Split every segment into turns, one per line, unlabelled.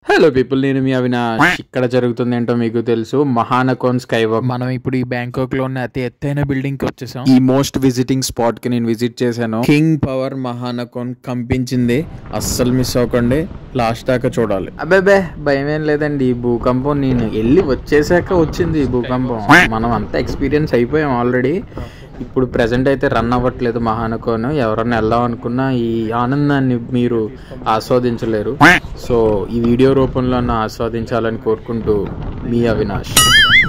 Hello people, నేను మీ అవినాష్. ఇక్కడ జరుగుతుంది ఏంటో మీకు తెలుసు, మహానకోన్ స్కై వాక్.
మనం ఇప్పుడు ఈ బ్యాంకాక్ లో ఉన్న అతి ఎత్తైన బిల్డింగ్ కి వచ్చేసాం.
ఈ మోస్ట్ విజిటింగ్ స్పాట్ కి నేను విజిట్ చేశాను. కింగ్ పవర్ మహానకోన్ కంపించింది. అస్సలు మిస్ అవ్వకండి, లాస్ట్ దాకా చూడాలి. అబ్బాబే భయం ఏం లేదండి. ఈ భూకంపం నేను వెళ్ళి వచ్చేసాక వచ్చింది. ఈ భూకంపం మనం అంతా ఎక్స్పీరియన్స్ అయిపోయాం ఆల్రెడీ. ఇప్పుడు ప్రెసెంట్ అయితే రన్ అవ్వట్లేదు మహానకోన్. ఎవరన్నా వెళ్దాం అనుకున్నా ఈ ఆనందాన్ని మీరు ఆస్వాదించలేరు. సో ఈ వీడియో రూపంలో ఆస్వాదించాలని కోరుకుంటూ మీ అవినాష్.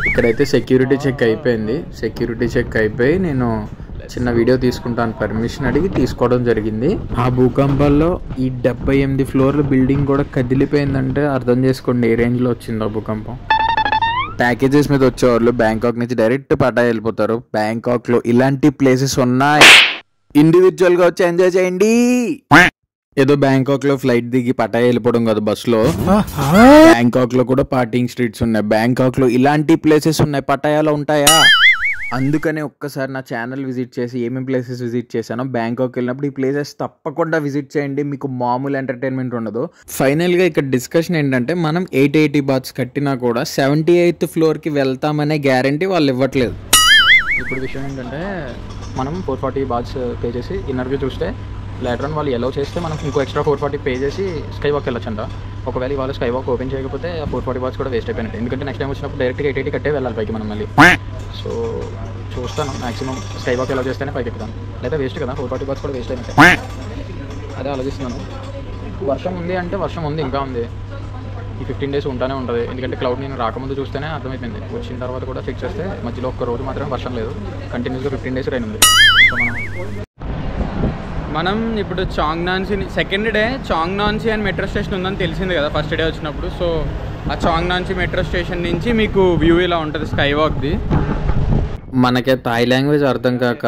ఇక్కడైతే సెక్యూరిటీ చెక్ అయిపోయింది. సెక్యూరిటీ చెక్ అయిపోయి నేను చిన్న వీడియో తీసుకుంటాను పర్మిషన్ అడిగి తీసుకోవడం జరిగింది. ఆ భూకంపాల్లో ఈ 78 ఫ్లోర్ల బిల్డింగ్ కూడా కదిలిపోయిందంటే అర్థం చేసుకోండి ఏ రేంజ్లో వచ్చిందో భూకంపం. ప్యాకేజెస్ మీద వచ్చేవాళ్ళు బ్యాంకాక్ నుంచి డైరెక్ట్ పటాయా వెళ్ళిపోతారు. బ్యాంకాక్ లో ఇలాంటి ప్లేసెస్ ఉన్నాయి, ఇండివిజువల్ గా వచ్చి ఎంజాయ్ చేయండి. ఏదో బ్యాంకాక్ లో ఫ్లైట్ దిగి పటాయా వెళ్ళిపోవడం కదా బస్ లో. బ్యాంకాక్ లో కూడా పార్టీయింగ్ స్ట్రీట్స్ ఉన్నాయి. బ్యాంకాక్ లో ఇలాంటి ప్లేసెస్ ఉన్నాయి, పటాయాలో ఉంటాయా? అందుకనే ఒక్కసారి నా ఛానల్ విజిట్ చేసి ఏమేమి ప్లేసెస్ విజిట్ చేశానో బ్యాంకాక్ వెళ్ళినప్పుడు ఈ ప్లేసెస్ తప్పకుండా విజిట్ చేయండి. మీకు మామూలు ఎంటర్టైన్మెంట్ ఉండదు. ఫైనల్గా ఇక్కడ డిస్కషన్ ఏంటంటే, మనం 880 బాత్స్ కట్టినా కూడా 78th ఫ్లోర్కి వెళ్తామనే గ్యారంటీ వాళ్ళు ఇవ్వట్లేదు. ఇప్పుడు విషయం ఏంటంటే, మనం 440 బాత్స్ పే చేసి ఇన్నర్వ్యూ చూస్తే లేటర్ ఆన్ వాళ్ళు ఎలో చేస్తే మనం ఇంకో ఎక్స్ట్రా 440 పే చేసి స్కై వాక్ వెళ్ళొచ్చంట. ఒకవేళ ఇవాళ స్కై వాక్ ఓపెన్ చేయకపోతే ఆ 440 బాత్స్ కూడా వేస్ట్ అయిపోయినట్టు. ఎందుకంటే నెక్స్ట్ టైం వచ్చినప్పుడు డైరెక్ట్గా 880 కట్టే వెళ్ళాలి పైకి మనం మళ్ళీ. సో చూస్తాను, మాక్సిమం స్కై వాక్ ఎలా చేస్తేనే పైకి ఎక్కుతాను, లేదా వేస్ట్ కదా 440 బాత్స్ కూడా వేస్ట్ అయినట్టే. అదే ఆలోచిస్తున్నాను. వర్షం ఉంది అంటే వర్షం ఉంది, ఇంకా ఉంది. ఈ 15 డేస్ ఉంటానే ఉంటుంది. ఎందుకంటే క్లౌడ్ నేను రాకముందు చూస్తేనే అర్థమైపోయింది. వచ్చిన తర్వాత కూడా చెక్ చేస్తే మధ్యలో ఒక్క రోజు మాత్రమే వర్షం లేదు. కంటిన్యూస్గా 15 డేస్ రైన్ ఉంది. సో మనం ఇప్పుడు చాంగ్నాన్సీ సెకండ్ డే చాంగ్నాన్సీ అని మెట్రో స్టేషన్ ఉందని తెలిసింది కదా ఫస్ట్ డే వచ్చినప్పుడు. సో ఆ చాంగ్నాన్సీ మెట్రో స్టేషన్ నుంచి మీకు వ్యూ ఇలా ఉంటుంది స్కై వాక్ది. మనకే థాయ్ లాంగ్వేజ్ అర్థం కాక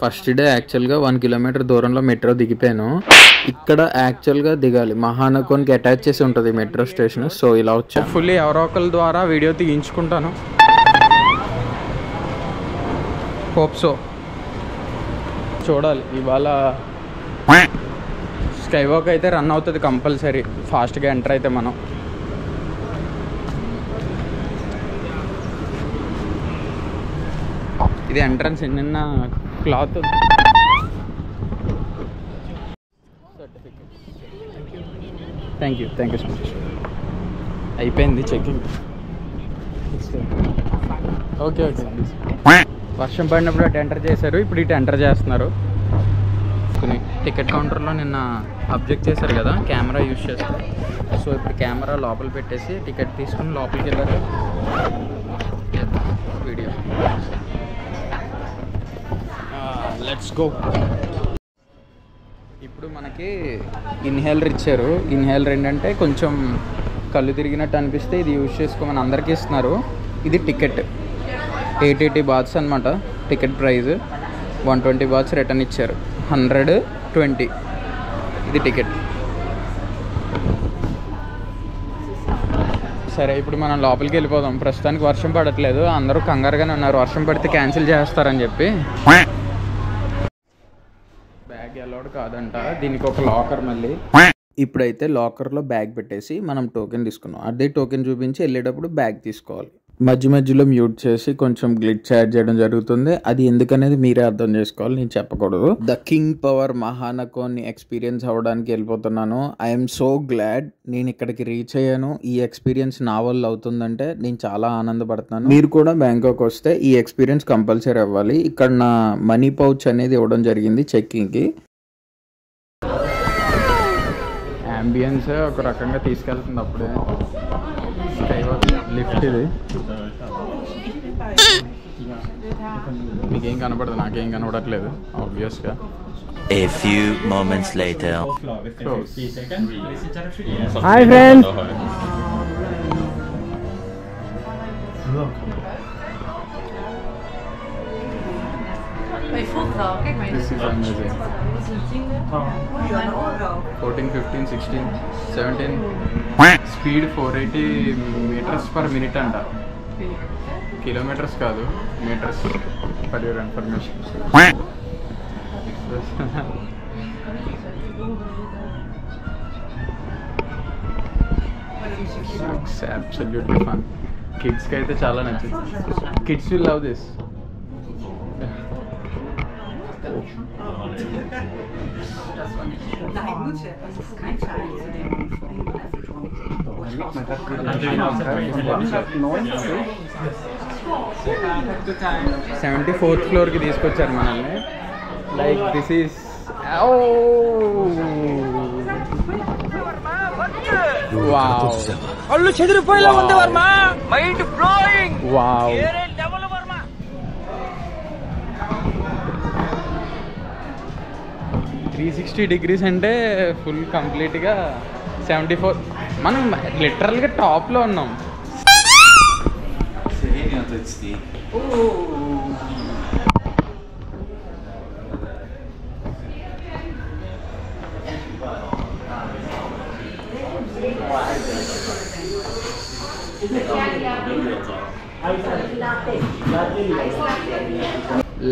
ఫస్ట్ డే యాక్చువల్గా 1 కిలోమీటర్ దూరంలో మెట్రో దిగిపోయాను. ఇక్కడ యాక్చువల్గా దిగాలి, మహానకోన్కి అటాచ్ చేసి ఉంటుంది మెట్రో స్టేషన్. సో ఇలా వచ్చా ఫుల్లీ ఎవరో ఒకరి ద్వారా వీడియో తీయించుకుంటాను. Hope so. చూడాలి, ఇవాళ స్కై వాక్ అయితే రన్ అవుతుంది కంపల్సరీ. ఫాస్ట్గా ఎంటర్ అయితే మనం ఇది ఎంట్రన్స్. నిన్న cloth thank you so much. అయిపోయింది చెకింగ్. ఓకే. వర్షం పడినప్పుడు అటు ఎంటర్ చేశారు, ఇప్పుడు ఇటు ఎంటర్ చేస్తున్నారు. టికెట్ కౌంటర్లో నిన్న అబ్జెక్ట్ చేశారు కదా కెమెరా యూజ్ చేస్తారు. సో ఇప్పుడు కెమెరా లోపల పెట్టేసి టికెట్ తీసుకుని లోపలికి వెళ్ళారు. Video let's go. ఇప్పుడు మనకి ఇన్హేలర్ ఇచ్చారు. ఇన్హేలర్ ఏంటంటే కొంచెం కళ్ళు తిరిగినట్టు అనిపిస్తే ఇది యూజ్ చేసుకోమని అందరికీ ఇస్తున్నారు. ఇది టికెట్ 880 బాత్స్ అనమాట. టికెట్ ప్రైస్ 120 బాత్స్ రిటర్న్ ఇచ్చారు. 120 ఇది టికెట్. సరే ఇప్పుడు మనం లోపలికి వెళ్ళిపోదాం. ప్రస్తుతానికి వర్షం పడట్లేదు, అందరూ కంగారుగానే ఉన్నారు వర్షం పడితే క్యాన్సిల్ చేస్తారని చెప్పి. బ్యాగ్ అలౌడ్ కాదంట, దీనికి ఒక లాకర్. మళ్ళీ ఇప్పుడైతే లాకర్లో బ్యాగ్ పెట్టేసి మనం టోకెన్ తీసుకున్నాం. అదే టోకెన్ చూపించి వెళ్ళేటప్పుడు బ్యాగ్ తీసుకోవాలి. మధ్య మధ్యలో మ్యూట్ చేసి కొంచెం గ్లిచ్ యాడ్ చేయడం జరుగుతుంది. అది ఎందుకనేది మీరే అర్థం చేసుకోవాలి, నేను చెప్పకూడదు. ద కింగ్ పవర్ మహానకోన్ ఎక్స్పీరియన్స్ అవ్వడానికి వెళ్ళిపోతున్నాను. ఐఎమ్ సో గ్లాడ్ నేను ఇక్కడికి రీచ్ అయ్యాను. ఈ ఎక్స్పీరియన్స్ నా వల్ల అవుతుందంటే నేను చాలా ఆనందపడుతున్నాను. మీరు కూడా బ్యాంకాక్ వస్తే ఈ ఎక్స్పీరియన్స్ కంపల్సరీ అవ్వాలి. ఇక్కడ నా మనీ పౌచ్ అనేది ఇవ్వడం జరిగింది చెక్కింగ్కి. అంబియన్స్ ఒక రకంగా తీసుకెళ్తుంది. అప్పుడే లిఫ్ట్ ఇది మీకేం కనపడదు, నాకేం కనపడట్లేదు ఆబ్వియస్గా.
A few moments later.
Hi friends.
This is amazing. 14, 15, 16, 17. Speed 480 metres per minute అంట. కిలోమీటర్స్ కాదు, metres. For your information. It's absolutely fun. Kids కి అయితే చాలా నచ్చింది. Kids will love this. సెవెంటీ-4th ఫ్లోర్కి తీసుకొచ్చారు మనల్ని. లైక్ దిస్ ఈస్
కళ్ళు చెదిరిపోయేలా ఉంది Varma. Mind blowing.
Wow. 360 degrees అంటే ఫుల్ కంప్లీట్గా 74. మనం లిటరల్గా టాప్లో ఉన్నాం.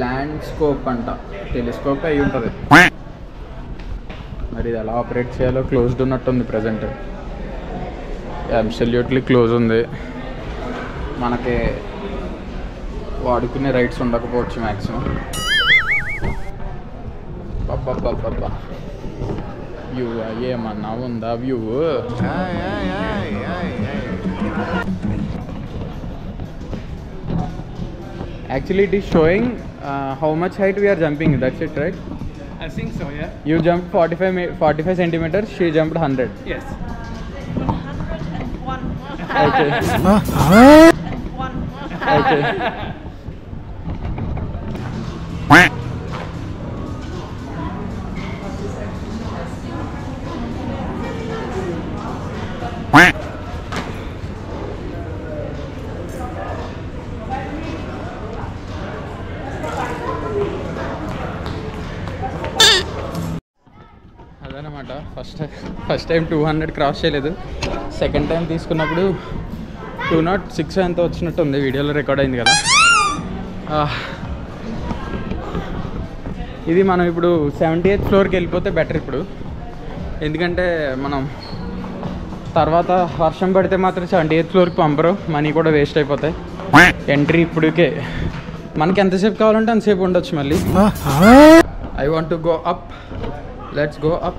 ల్యాండ్స్కోప్ అంట, టెలిస్కోప్ అయి ఉంటుంది. మరి ఇది ఎలా ఆపరేట్ చేయాలో క్లోజ్డ్ ఉన్నట్టుంది ప్రజెంట్. అబ్సల్యూట్లీ క్లోజ్ ఉంది. మనకి వాడుకునే రైట్స్ ఉండకపోవచ్చు మ్యాక్సిమం. బాబా వ్యూ ఏమన్నా ఉందా view? Actually, it is showing how much height we are jumping. That's it, right?
I think so, yeah.
You jumped 45 centimeters. She jumped 100.
Yes.
Okay. Okay. అదనమాట first time 200 cross చేయలేదు. Second time తీసుకున్నప్పుడు 206 ఎంత వచ్చినట్టు ఉంది. వీడియోలో record అయింది కదా. ఇది మనం ఇప్పుడు 78th ఫ్లోర్కి వెళ్ళిపోతే బెటర్ ఇప్పుడు. ఎందుకంటే మనం తర్వాత వర్షం పడితే మాత్రం 78th ఫ్లోర్కి పంపరు, మనీ కూడా వేస్ట్ అయిపోతాయి. ఎంట్రీ ఇప్పుడుకే మనకి ఎంతసేపు కావాలంటే అంతసేపు ఉండొచ్చు. మళ్ళీ I want to go up. Let's go up.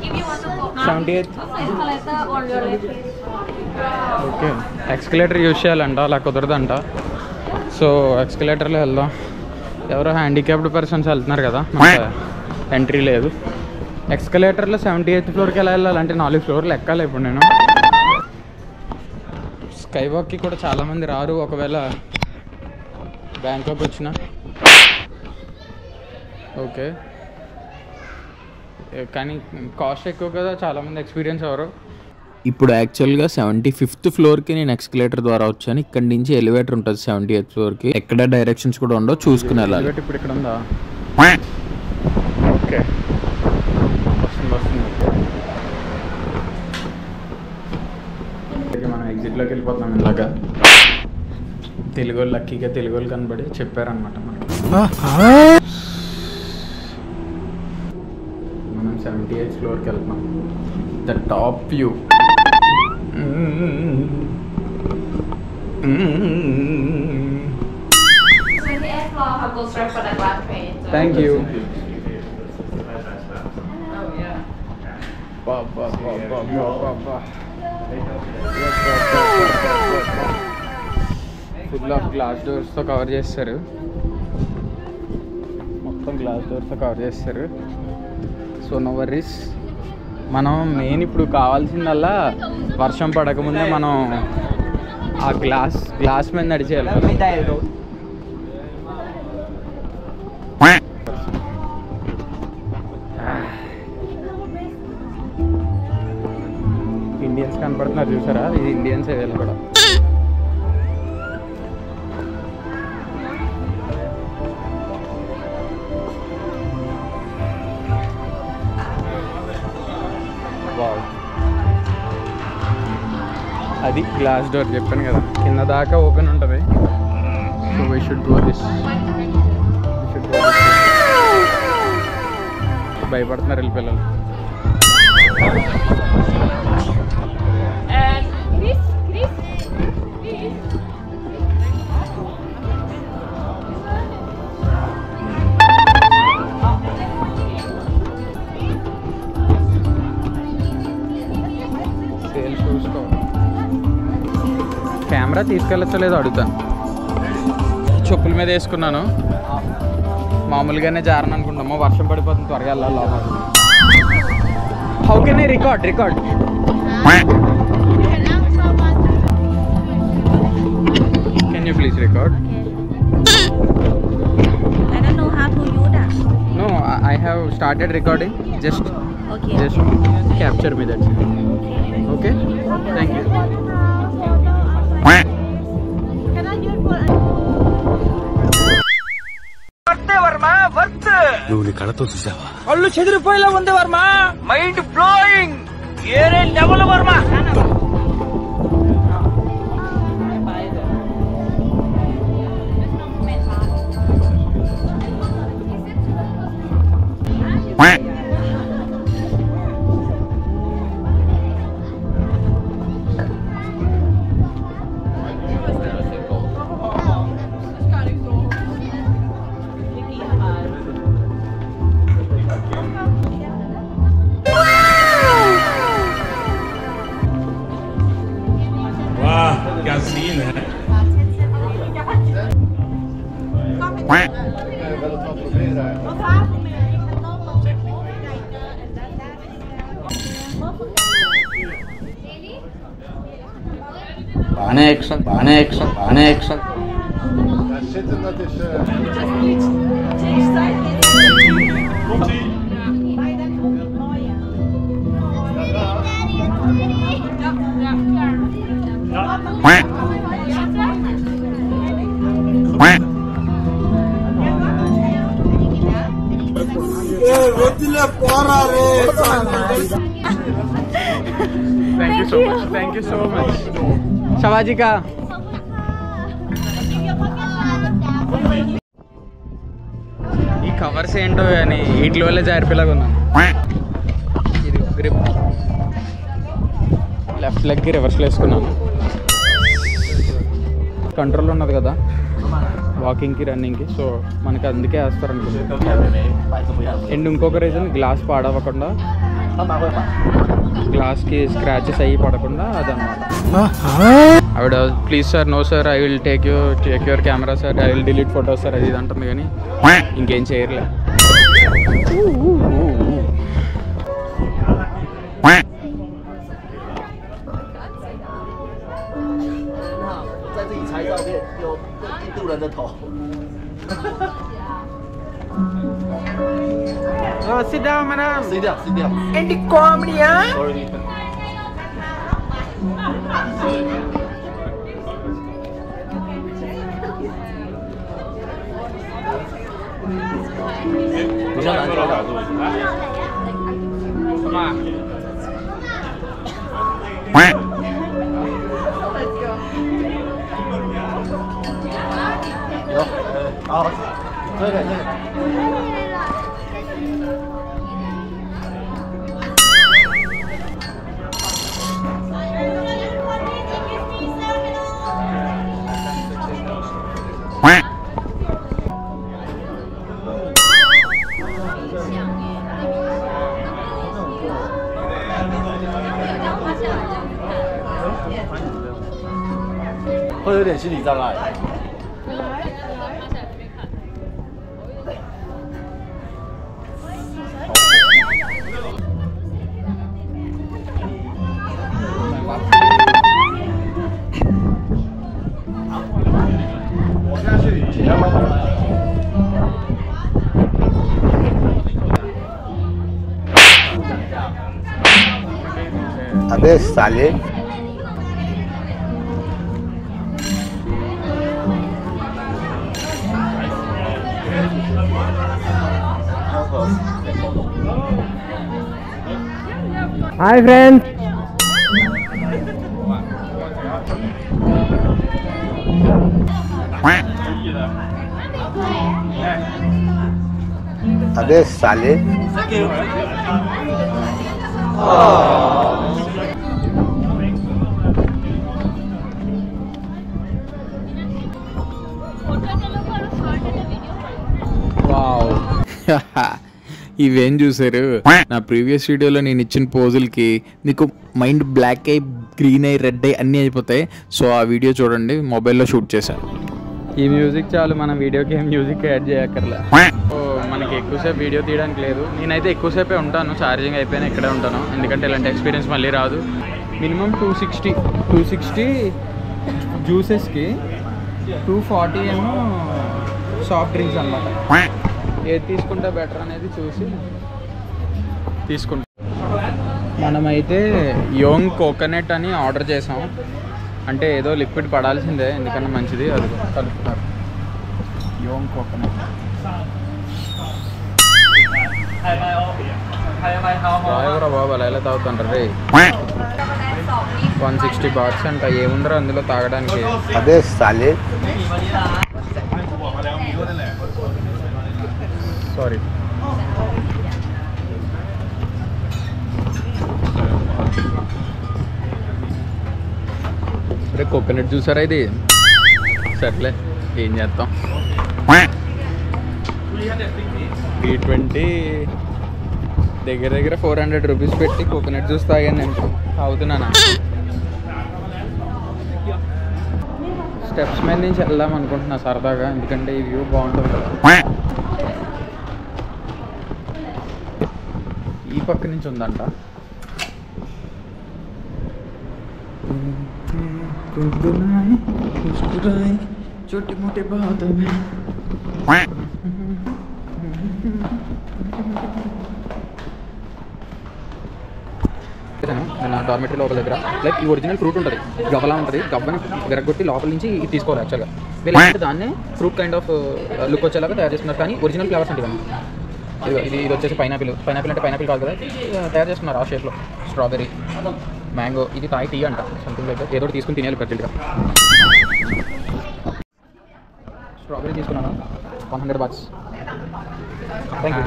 If you want to go up,
78th.
escalator on your left.
Okay, escalator use చేయాలంట, అలా కుదరదంట. సో ఎక్స్కలేటర్లో వెళ్దాం. ఎవరో హ్యాండిక్యాప్డ్ పర్సన్స్ వెళ్తున్నారు కదా, ఎంట్రీ లేదు. ఎక్స్కలేటర్లో 78th ఫ్లోర్కి ఎలా వెళ్ళాలంటే 4 ఫ్లోర్లు ఎక్కాలి ఇప్పుడు నేను. స్కై వాక్కి కూడా చాలామంది రారు ఒకవేళ బ్యాంకాక్ వచ్చిన. ఓకే, కానీ కాస్ట్ ఎక్కువ కదా, చాలామంది ఎక్స్పీరియన్స్ అవ్వరు. ఇప్పుడు యాక్చువల్గా 75th ఫ్లోర్కి నేను ఎక్స్కలేటర్ ద్వారా వచ్చాను. ఇక్కడ నుంచి ఎలివేటర్ ఉంటుంది 78th ఫ్లోర్కి. ఎక్కడ డైరెక్షన్స్ కూడా ఉండవు, చూసుకుని వెళ్ళాలి. ఇప్పుడు ఇక్కడ ఉందా? ఓకే, వస్తుంది. మనం ఎగ్జిట్లోకి వెళ్ళిపోతున్నాం. ఇలాగా తెలుగు వాళ్ళు లక్కీగా తెలుగు వాళ్ళు కనబడి చెప్పారనమాట మనకి. మనం 78th ఫ్లోర్కి వెళ్తున్నాం. The top view.
So the air floor, I'll go straight for the glass train.
Thank you.
Oh yeah.
Full of glass డోర్స్తో కవర్ చేస్తారు. మొత్తం గ్లాస్ డోర్స్తో కవర్ చేస్తారు. So no worries. మనం మెయిన్ ఇప్పుడు కావాల్సిందల్లా వర్షం పడకముందే మనం ఆ గ్లాస్ మీద నడిచేయాలి. ఇండియన్స్ కనపడుతున్నారు చూసారా? ఇది ఇండియన్స్ వీళ్ళు కూడా. అది గ్లాస్ డోర్ చెప్పాను కదా, కింద దాకా ఓపెన్ ఉంటుంది. So we should go this. భయపడుతున్నారు వీళ్ళు పిల్లలు. కెమెరా తీసుకెళ్ళచ్చో లేదో అడుగుతాను. చెప్పుల మీద వేసుకున్నాను, మామూలుగానే జారని అనుకుంటాము, వర్షం పడిపోతుంది, త్వరగా వెళ్ళాలి లోపల. How can I record? Can you please record?
I don't know how to use that.
No, I have started recording. Just
Okay.
capture me, that's it. Okay? Thank you.
Can I use for
నువ్వు నీ కళతో చూసావా? కళ్ళు చెదిరిపోయేలా ఉంది Varma. Mind blowing. ఏరే level Varma.
Bane action.
Thank you so much. Shavaji ka. ఈ covers ఏంటో అని వీటి వల్ల జారిపోయేలాగా ఉన్నాను. ఇది గ్రిప్, లెఫ్ట్ లెగ్కి రివర్స్లో వేసుకున్నాను. కంట్రోల్ ఉన్నది కదా వాకింగ్కి రన్నింగ్కి, సో మనకి అందుకే వేస్తారు అనుకుంటున్నాను. అండ్ ఇంకొక రీజన్ గ్లాస్ పాడవకుండా, గ్లాస్కి స్క్రాచెస్ అయ్యి పడకుండా అదనమాట. ఆవిడ please sir, no sir, I will take your camera sir, I will delete photos sir, అది ఇది అంటుంది కానీ ఇంకేం చేయర్లే. Sit down, madam.
Sit down.
And the comedy, huh?
Sorry.会有点心理障碍。我现在是请他们来。अबे साले
Hi friends.
अबे साले
వావ్ ఇవేం చూసారు? నా ప్రీవియస్ వీడియోలో నేను ఇచ్చిన పోజులకి మీకు మైండ్ బ్లాక్ అయి, గ్రీన్ అయి, రెడ్ అయి అన్నీ అయిపోతాయి. సో ఆ వీడియో చూడండి, మొబైల్లో షూట్ చేశాను. ఈ మ్యూజిక్ చాలు, మన వీడియోకి ఏం మ్యూజిక్ యాడ్ చేయక్కర్లే. మనకి ఎక్కువసేపు వీడియో తీయడానికి లేదు. నేనైతే ఎక్కువసేపే ఉంటాను, ఛార్జింగ్ అయిపోయినా ఇక్కడే ఉంటాను, ఎందుకంటే ఇలాంటి ఎక్స్పీరియన్స్ మళ్ళీ రాదు. మినిమం 260 జ్యూసెస్కి 240 ఏమో సాఫ్ట్ డ్రింక్స్ అన్నమాట. ఏది తీసుకుంటే బెటర్ అనేది చూసి తీసుకుంటాం. మనమైతే యోంగ్ కోకోనట్ అని ఆర్డర్ చేసాం. అంటే ఏదో లిక్విడ్ పడాల్సిందే, ఎందుకన్నా మంచిది. అది కలుపుతారు, యోంగ్ కోకోనట్. రాయవరా బాబు, అలా ఎలా తాగుతుంటారు రే? 160 బాట్స్ అంట. ఏముందరో అందులో తాగడానికి?
అదే సాలే.
సారీ. అరే కోకోనట్ జ్యూసరా ఇది? సర్లే, ఏం చేస్తాం. B20 దగ్గర 400 రూపీస్ పెట్టి కోకోనట్ జ్యూస్ తాగాను నేను. తాగుతున్నానా? స్టెప్స్ మీద నుంచి వెళ్దాం అనుకుంటున్నా సరదాగా, ఎందుకంటే ఈ వ్యూ బాగుంటుంది కదా. ఈ పక్క నుంచి ఉందంట. छोटी मोटी बातों में నా డార్మెటరీ లోపల దగ్గర లైక్ ఈ ఒరిజినల్ ఫ్రూట్ ఉంటుంది, గవ్వలా ఉంటుంది. గవ్వని విరగొట్టి లోపల నుంచి ఇది తీసుకోవాలి. యాక్చువల్గా వీళ్ళు దాన్ని ఫ్రూట్ కైండ్ ఆఫ్ లుక్ వచ్చేలాగా తయారు చేస్తున్నారు, కానీ ఒరిజినల్ ఫ్లేవర్స్ అంటే ఇది వచ్చేసి పైనాపిల్ అంటే పైనాపిల్ కాదు కదా, తయారు చేస్తున్నారు ఆ షేప్లో. స్ట్రాబెరీ, మ్యాంగో, ఇది తాయి టీ అంట సంథింగ్ లైక్. ఏదో తీసుకుని తినేయాలి ప్రజెంట్గా. స్ట్రాబెరీ తీసుకున్నాను, 100 బాట్స్. Thank you.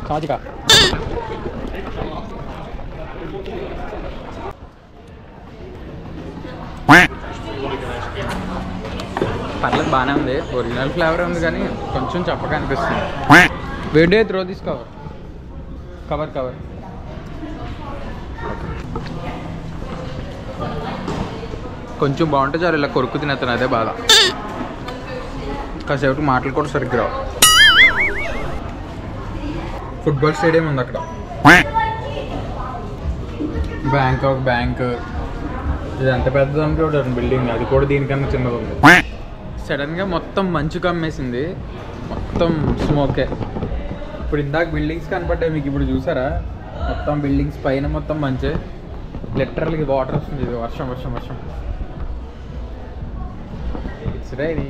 సాజికా పర్లేదు, బాగానే ఉంది. ఒరిజినల్ ఫ్లేవర్ ఉంది కానీ కొంచెం చప్పగా అనిపిస్తుంది. వేడే త్రో దిస్ కవర్ కొంచెం బాగుంటే చాలు, ఇలా కొరుకు తినేస్తాను, అదే బాధ. కాసేపు మాటలు కూడా సరిగ్గా రావు. ఫుట్బాల్ స్టేడియం ఉంది అక్కడ, బ్యాంక్. ఇది ఎంత పెద్దదానికి కూడా బిల్డింగ్, అది కూడా దీనికన్నా చిన్నది ఉంది. సడన్గా మొత్తం మంచు కమ్మేసింది, మొత్తం స్మోకే. ఇప్పుడు ఇందాక బిల్డింగ్స్ కనపడ్డాయి మీకు, ఇప్పుడు చూసారా? మొత్తం బిల్డింగ్స్ పైన మొత్తం మంచే. లిటరల్గా వాటర్ వస్తుంది, ఇది వర్షం. It's rainy.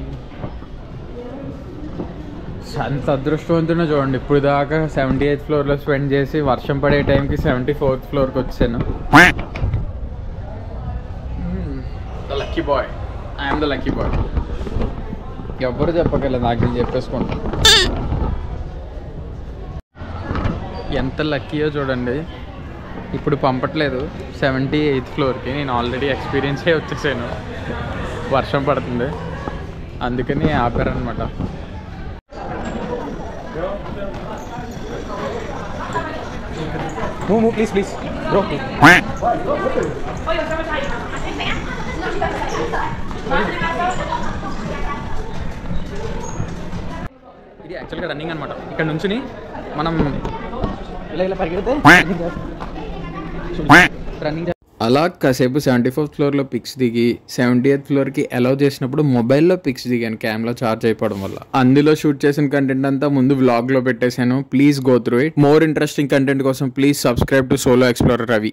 అంత అదృష్టవంతున్నా చూడండి, ఇప్పుడు దాకా 78th ఫ్లోర్లో స్పెండ్ చేసి వర్షం పడే టైంకి 74th ఫ్లోర్కి వచ్చాను. The lucky boy, I'm the lucky boy. ఎవ్వరు చెప్పగలరు, నాకు నేను చెప్పేసుకుంటాను. ఎంత లక్కీయో చూడండి, ఇప్పుడు పంపట్లేదు 78th ఫ్లోర్కి. నేను ఆల్రెడీ ఎక్స్పీరియన్స్ అయ్యి వచ్చేసాను, వర్షం పడుతుంది, అందుకని ఆపారనమాట. Please bro. ఇది యాక్చువల్గా రన్నింగ్ అనమాట. ఇక్కడ నుంచి మనం ఇలా పరిగెడితే రన్నింగ్. అలా కాసేపు 74th ఫ్లోర్లో పిక్స్ దిగి 70th ఫ్లోర్కి అలౌ చేసినప్పుడు మొబైల్లో పిక్స్ దిగాను, క్యామ్లో ఛార్జ్ అయిపోవడం వల్ల. అందులో షూట్ చేసిన కంటెంట్ అంతా ముందు వ్లాగ్లో పెట్టేశాను. Please go through it. More interesting content కోసం please subscribe to Solo Explorer Ravi.